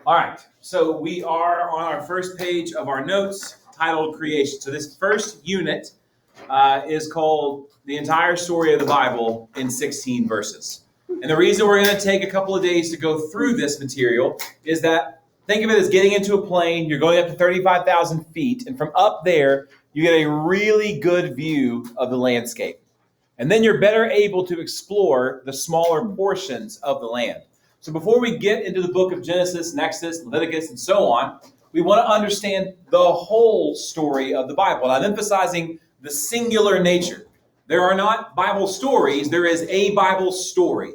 All right, so we are on our first page of our notes titled Creation. So this first unit is called The Entire Story of the Bible in 16 Verses. And the reason we're going to take a couple of days to go through this material is that think of it as getting into a plane. You're going up to 35,000 feet, and from up there, you get a really good view of the landscape. And then you're better able to explore the smaller portions of the land. So before we get into the book of Genesis, and Exodus, Leviticus, and so on, we want to understand the whole story of the Bible. And I'm emphasizing the singular nature. There are not Bible stories. There is a Bible story.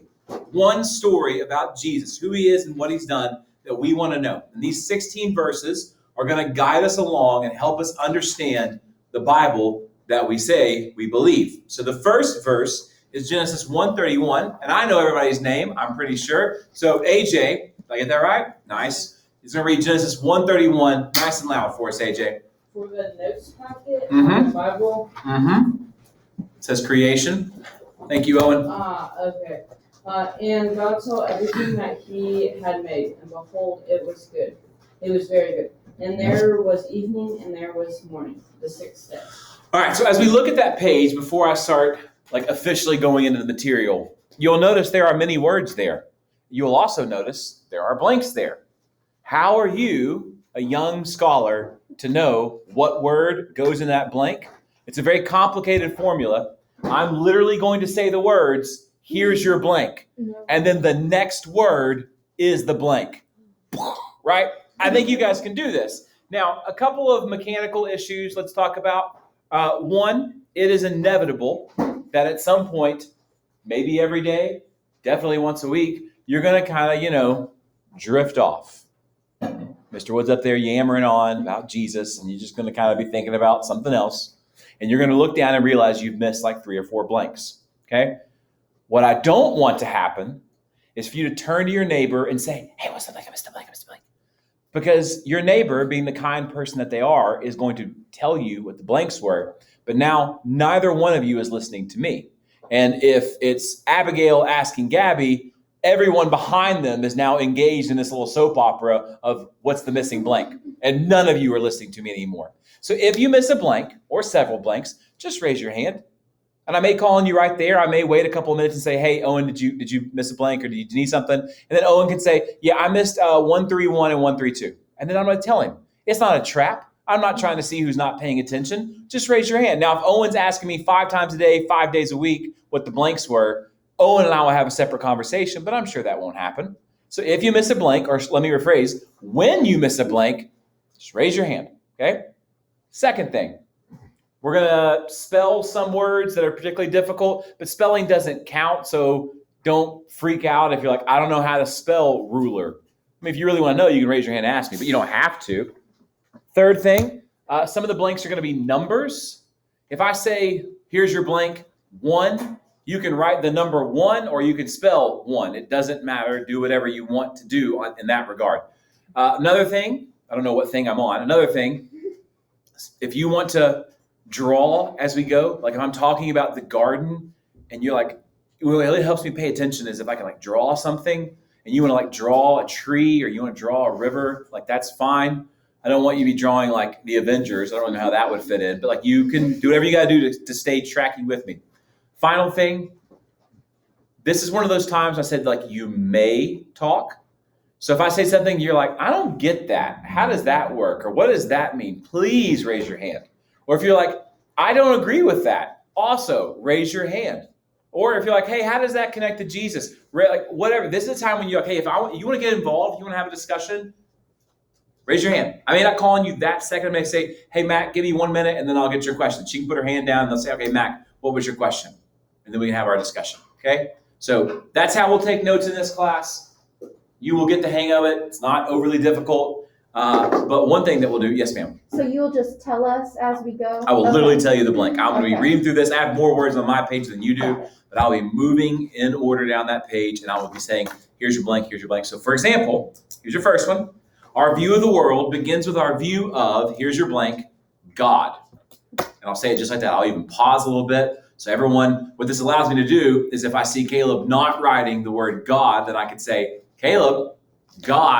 One story about Jesus, who he is and what he's done that we want to know. And these 16 verses are going to guide us along and help us understand the Bible that we say we believe. So the first verse is Genesis 1:31, and I know everybody's name, I'm pretty sure. So AJ, did I get that right? Nice. He's going to read Genesis 1:31 nice and loud for us, AJ. For the notes packet on the Bible. It says creation. Thank you, Owen. Okay. And God saw everything that he had made, and behold, it was good. It was very good. And there was evening, and there was morning, the sixth day. All right, so as we look at that page, before I start officially going into the material, you'll notice there are many words there. You'll also notice there are blanks there. How are you, a young scholar, to know what word goes in that blank? It's a very complicated formula. I'm literally going to say the words, here's your blank. And then the next word is the blank. Right? I think you guys can do this. Now, a couple of mechanical issues let's talk about. One, it is inevitable that at some point, maybe every day, definitely once a week, you're going to kind of, drift off. Mr. Wood's up there yammering on about Jesus, and you're just going to kind of be thinking about something else. And you're going to look down and realize you've missed like 3 or 4 blanks. Okay? What I don't want to happen is for you to turn to your neighbor and say, hey, what's the blank? I missed a blank. Because your neighbor, being the kind person that they are, is going to tell you what the blanks were. But now neither one of you is listening to me. And if it's Abigail asking Gabby, everyone behind them is now engaged in this little soap opera of what's the missing blank. And none of you are listening to me anymore. So if you miss a blank or several blanks, just raise your hand. And I may call on you right there. I may wait a couple of minutes and say, hey, Owen, did you miss a blank or do you need something? And then Owen can say, yeah, I missed 131 and 132. And then I'm going to tell him, it's not a trap. I'm not trying to see who's not paying attention. Just raise your hand. Now, if Owen's asking me 5 times a day, 5 days a week, what the blanks were, Owen and I will have a separate conversation, but I'm sure that won't happen. So if you miss a blank, or let me rephrase, when you miss a blank, just raise your hand, okay? Second thing. We're going to spell some words that are particularly difficult, but spelling doesn't count, so don't freak out if you're like, I don't know how to spell ruler. I mean, if you really want to know, you can raise your hand and ask me, but you don't have to. Third thing, some of the blanks are going to be numbers. If I say, here's your blank, 1, you can write the number 1 or you can spell 1. It doesn't matter. Do whatever you want to do in that regard. Another thing, I don't know what thing I'm on. Another thing, if you want to draw as we go, like if I'm talking about the garden and you're like, what really helps me pay attention is if I can draw something and you want to draw a tree or you want to draw a river, that's fine. I don't want you to be drawing the Avengers. I don't know how that would fit in, but you can do whatever you got to do to stay tracking with me. Final thing, this is one of those times I said you may talk. So if I say something, you're like, I don't get that. How does that work? Or what does that mean? Please raise your hand. Or if you're like, I don't agree with that, also raise your hand. Or if you're like, hey, how does that connect to Jesus? Whatever. This is a time when you're like, hey, you want to get involved, you want to have a discussion, raise your hand. I may not call on you that second. I may say, hey, Mac, give me 1 minute, and then I'll get your question. She can put her hand down, and they'll say, okay, Mac, what was your question? And then we can have our discussion, okay? So that's how we'll take notes in this class. You will get the hang of it. It's not overly difficult. But one thing that we'll do, yes, ma'am. So you'll just tell us as we go? I will literally tell you the blank. I'm going to be reading through this. I have more words on my page than you do, but I'll be moving in order down that page, and I will be saying, here's your blank, here's your blank. So for example, here's your first one. Our view of the world begins with our view of, here's your blank, God. And I'll say it just like that. I'll even pause a little bit. So everyone, what this allows me to do is if I see Caleb not writing the word God, then I can say, Caleb, God